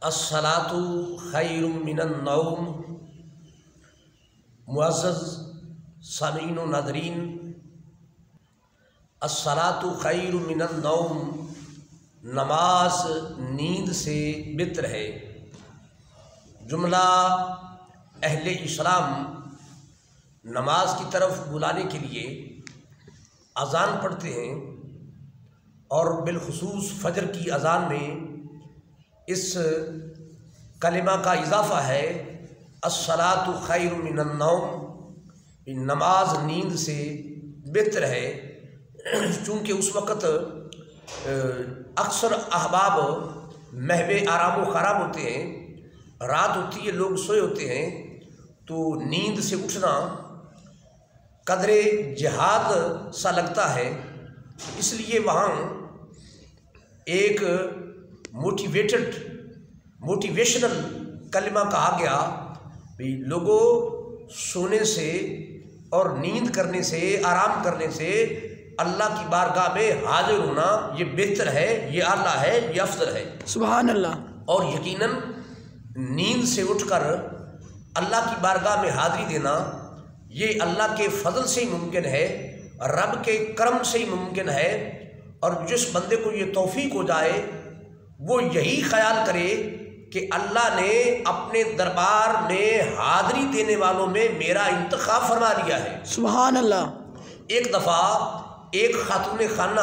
अस्सलातु खैरुम मिनन नौम। मुअज़्ज़ज़ सामीन व नाज़रीन, अस्सलातु खैरुम मिनन नौम, नमाज नींद से बेहतर है। जुमला अहले इस्लाम नमाज की तरफ बुलाने के लिए अज़ान पढ़ते हैं और बिलखुसूस फ़जर की अज़ान में इस कलिमा का इजाफ़ा है अस्सलातु खैरुम मिनन नौम, नमाज नींद से बेहतर है। चूँकि उस वक़्त अक्सर अहबाब महवे आराम व ख़राब होते हैं, रात होती है, लोग सोए होते हैं, तो नींद से उठना कदरे जिहाद सा लगता है। इसलिए वहाँ एक मोटिवेशनल कलिमा कहा गया भी लोगों, सोने से और नींद करने से, आराम करने से अल्लाह की बारगाह में हाजिर होना ये बेहतर है, ये आला है, ये अफजल है। सुभान अल्लाह। और यकीनन नींद से उठकर अल्लाह की बारगाह में हाजिरी देना ये अल्लाह के फजल से ही मुमकिन है, रब के करम से ही मुमकिन है। और जिस बंदे को ये तौफीक हो जाए वो यही ख्याल करे कि अल्लाह ने अपने दरबार में हाजिरी देने वालों में मेरा इंतखाब फरमा लिया है। सुभान अल्लाह। एक दफ़ा एक खातून खाना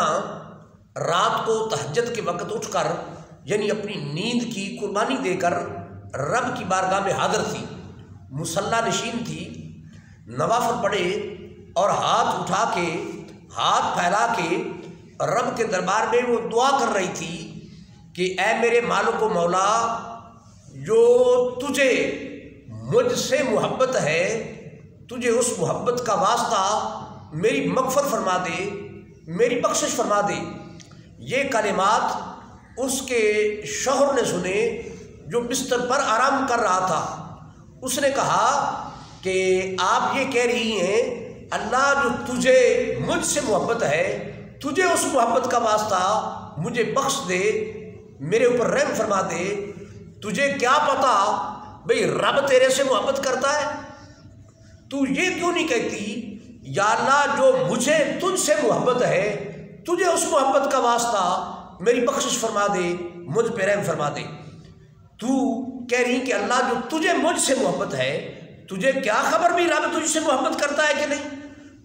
रात को तहज्जुद के वक़्त उठकर यानी अपनी नींद की कुर्बानी देकर रब की बारगाह में हाजिर थी, मुसल्ला नशीन थी, नवाफिल पढ़े और हाथ उठा के, हाथ फैला के रब के दरबार में वो दुआ कर रही थी कि ऐ मेरे मालिक व मौला, जो तुझे मुझसे मोहब्बत है, तुझे उस मोहब्बत का वास्ता मेरी मग़फ़िरत फरमा दे, मेरी बख्शिश फरमा दे। ये कलिमात उसके शौहर ने सुने जो बिस्तर पर आराम कर रहा था। उसने कहा कि आप ये कह रही हैं अल्लाह, जो तुझे मुझसे मोहब्बत है, तुझे उस मोहब्बत का वास्ता मुझे बख्श दे, मेरे ऊपर रहम फरमा दे। तुझे क्या पता भाई रब तेरे से मोहब्बत करता है? तू ये क्यों नहीं कहती या अल्लाह, जो मुझे तुझसे मोहब्बत है, तुझे उस मोहब्बत का वास्ता मेरी बख्शिश फरमा दे, मुझ पे रहम फरमा दे। तू कह रही कि अल्लाह, जो तुझे मुझसे मोहब्बत है, तुझे क्या खबर भी रब तुझसे मोहब्बत करता है कि नहीं?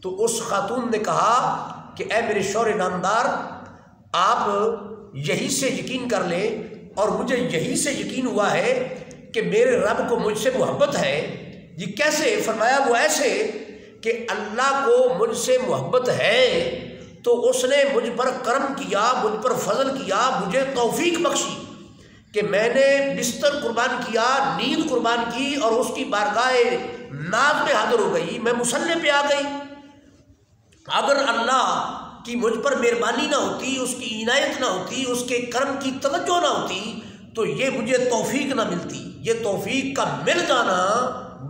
तो उस खातून ने कहा कि ऐ मेरे शौहर नामदार, आप यही से यकीन कर लें और मुझे यही से यकीन हुआ है कि मेरे रब को मुझसे मोहब्बत है। ये कैसे? फरमाया वो ऐसे कि अल्लाह को मुझसे मोहब्बत है तो उसने मुझ पर करम किया, मुझ पर फजल किया, मुझे तौफीक बख्शी कि मैंने बिस्तर कुर्बान किया, नींद कुर्बान की और उसकी बारगाह नाज में हाजिर हो गई, मैं मुसल्ले पे आ गई। अगर अल्लाह की मुझ पर मेहरबानी ना होती, उसकी इनायत ना होती, उसके करम की तवज्जो ना होती, तो ये मुझे तौफीक ना मिलती। ये तौफीक का मिल जाना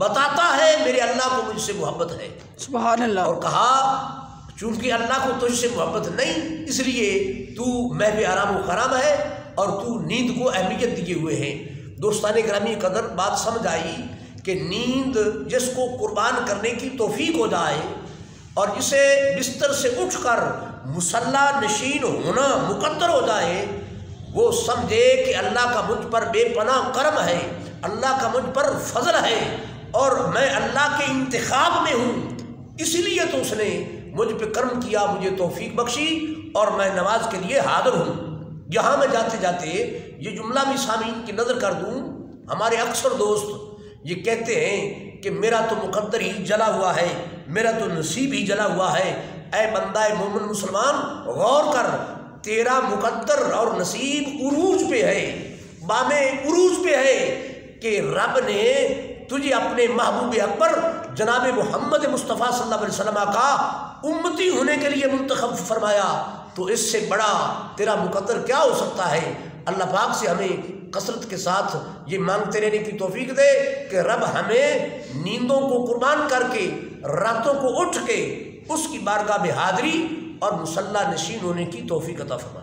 बताता है मेरे अल्लाह को मुझसे मोहब्बत है। सुभान अल्लाह। और कहा चूँकि अल्लाह को तुझसे मोहब्बत नहीं, इसलिए तू महवे आराम व ख़राम है और तू नींद को अहमियत दिए हुए हैं। दोस्तान ग्रामी कदर, बात समझ आई कि नींद जिसको कुर्बान करने की तौफीक हो जाए और जिसे बिस्तर से उठकर मुसल्ला नशीन होना मुकद्दर हो जाए, वो समझे कि अल्लाह का मुझ पर बेपनाह करम है, अल्लाह का मुझ पर फजल है और मैं अल्लाह के इंतखाब में हूँ। इसीलिए तो उसने मुझ पर करम किया, मुझे तौफीक बख्शी और मैं नमाज के लिए हाजिर हूँ। यहाँ मैं जाते जाते ये जुमला भी सामीन की नज़र कर दूँ। हमारे अक्सर दोस्त ये कहते हैं कि मेरा तो मुकद्दर ही जला हुआ है, मेरा तो नसीब ही जला हुआ है। ऐ बंदा मोमिन मुसलमान, गौर कर, तेरा मुकद्दर और नसीब उरूज पे है, बामे उरूज पे है कि रब ने तुझे अपने महबूब अकबर जनाब मोहम्मद मुस्तफ़ा सल्लल्लाहु अलैहि वसल्लम का उम्मती होने के लिए मुंतखब फरमाया। तो इससे बड़ा तेरा मुकद्दर क्या हो सकता है? अल्लाह पाक से हमें कसरत के साथ ये मांगते रहने की तौफीक दे कि रब हमें नींदों को कुर्बान करके, रातों को उठ के उसकी बारगाह में हाजिरी और मुसल्ला नशीन होने की तौफीक अता फरमा।